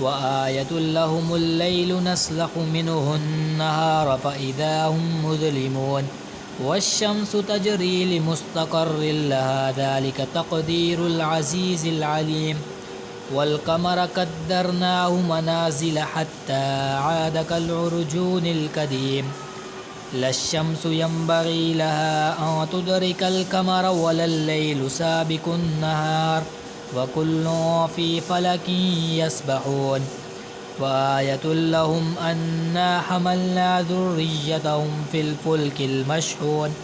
وآية لهم الليل نسلخ منه النهار فإذا هم مظلمون والشمس تجري لمستقر لها ذلك تقدير العزيز العليم والقمر قدرناه منازل حتى عاد كالعرجون القديم لا الشمس ينبغي لها أن تدرك القمر ولا الليل سابق النهار وكل في فلك يسبحون وآية لهم أنا حملنا ذريتهم في الفلك المشحون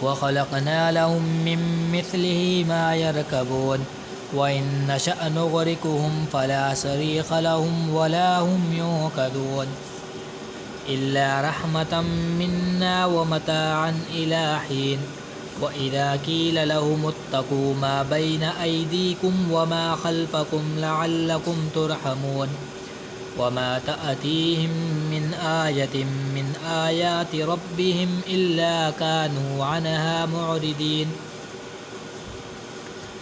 وخلقنا لهم من مثله ما يركبون وإن نشأ نغرقهم فلا صريخ لهم ولا هم ينقذون إلا رحمة منا ومتاعا إلى حين وإذا قيل لهم اتقوا ما بين أيديكم وما خلفكم لعلكم ترحمون وما تأتيهم من آية من آيات ربهم إلا كانوا عنها معرضين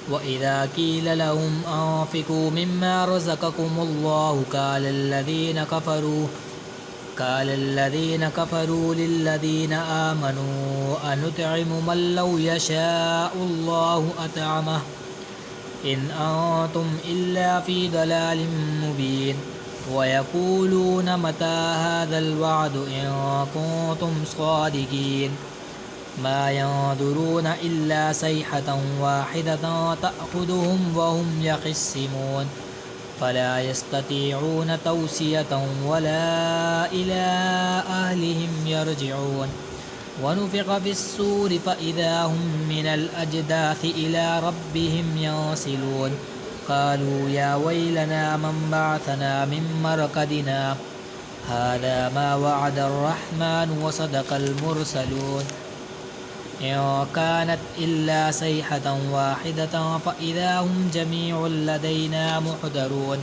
وإذا قيل لهم أنفقوا مما رزقكم الله قال الذين كفروا للذين آمنوا أنطعم من لو يشاء الله أطعمه إن أنتم إلا في ضلال مبين ويقولون متى هذا الوعد إن كنتم صادقين ما ينظرون إلا صيحة واحدة تأخذهم وهم يخصمون فلا يستطيعون توصية ولا إلى أهلهم يرجعون ونفخ في الصور فإذا هم من الأجداث إلى ربهم ينسلون قالوا يا ويلنا من بعثنا من مرقدنا هذا ما وعد الرحمن وصدق المرسلون إن كانت إلا صيحة واحدة فإذا هم جميع لدينا محضرون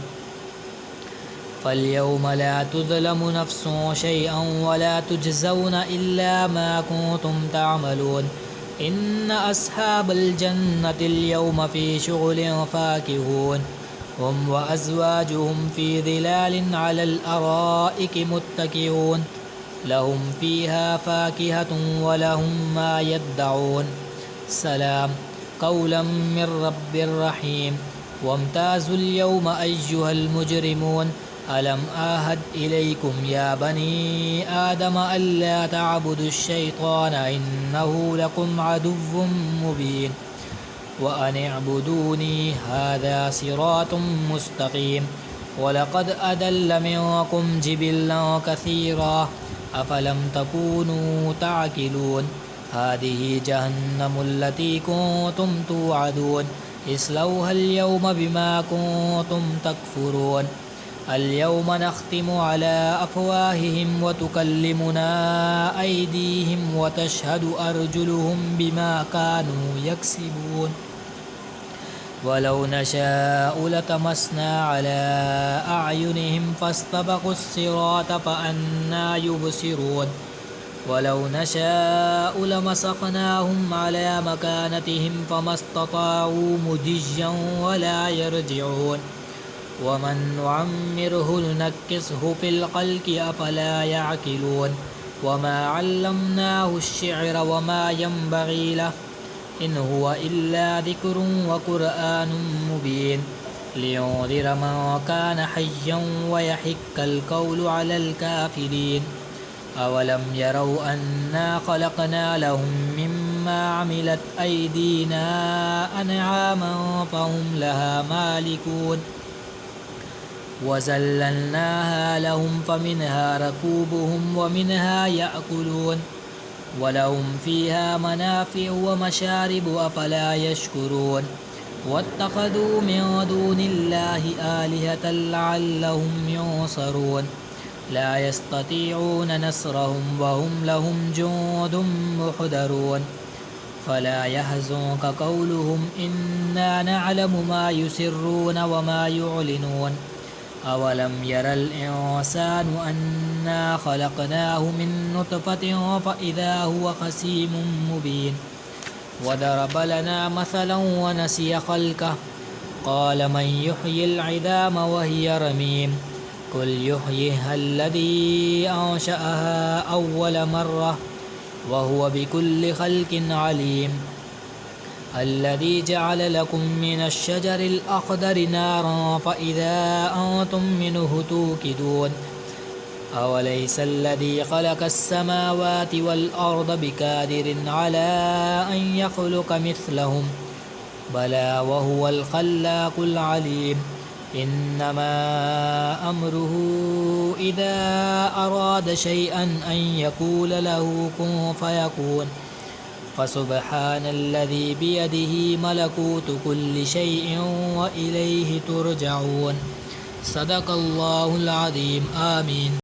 فاليوم لا تظلم نفس شيئا ولا تجزون إلا ما كنتم تعملون إن أصحاب الجنة اليوم في شغل فاكهون هم وأزواجهم في ظلال على الأرائك متكئون لهم فيها فاكهة ولهم ما يدعون سلام قولا من رب رحيم وامتازوا اليوم أيها المجرمون ألم آهد إليكم يا بني آدم ألا تعبدوا الشيطان إنه لكم عدو مبين وأن اعبدوني هذا صراط مستقيم ولقد أضل منكم جبلا كثيرا أفلم تكونوا تعقلون هذه جهنم التي كنتم توعدون اصلوها اليوم بما كنتم تكفرون اليوم نختم على أفواههم وتكلمنا أيديهم وتشهد أرجلهم بما كانوا يكسبون ولو نشاء لطمسنا على أعينهم فاستبقوا الصراط فأنى يبصرون ولو نشاء لمسخناهم على مكانتهم فما استطاعوا مضيا ولا يرجعون ومن نعمره ننكسه في الخلق أفلا يعقلون وما علمناه الشعر وما ينبغي له إن هو إلا ذكر وقرآن مبين لينذر من كان حيا ويحق القول على الكافرين أولم يروا أنا خلقنا لهم مما عملت أيدينا أنعاما فهم لها مالكون وزللناها لهم فمنها ركوبهم ومنها يأكلون ولهم فيها منافع ومشارب أفلا يشكرون واتخذوا من دون الله آلهة لعلهم ينصرون لا يستطيعون نصرهم وهم لهم جند محضرون فلا يحزنك قولهم إنا نعلم ما يسرون وما يعلنون أولم ير الإنسان أنا خلقناه من نطفة فإذا هو خصيم مبين وضرب لنا مثلا ونسي خلقه قال من يحيي العظام وهي رميم قل يحييها الذي أنشأها أول مرة وهو بكل خلق عليم الذي جعل لكم من الشجر الأخضر نارا فإذا أنتم منه توقدون أوليس الذي خلق السماوات والأرض بقادر على أن يخلق مثلهم بلى وهو الخلاق العليم إنما أمره إذا أراد شيئا أن يقول له كن فيكون فسبحان الذي بيده ملكوت كل شيء وإليه ترجعون صدق الله العظيم آمين.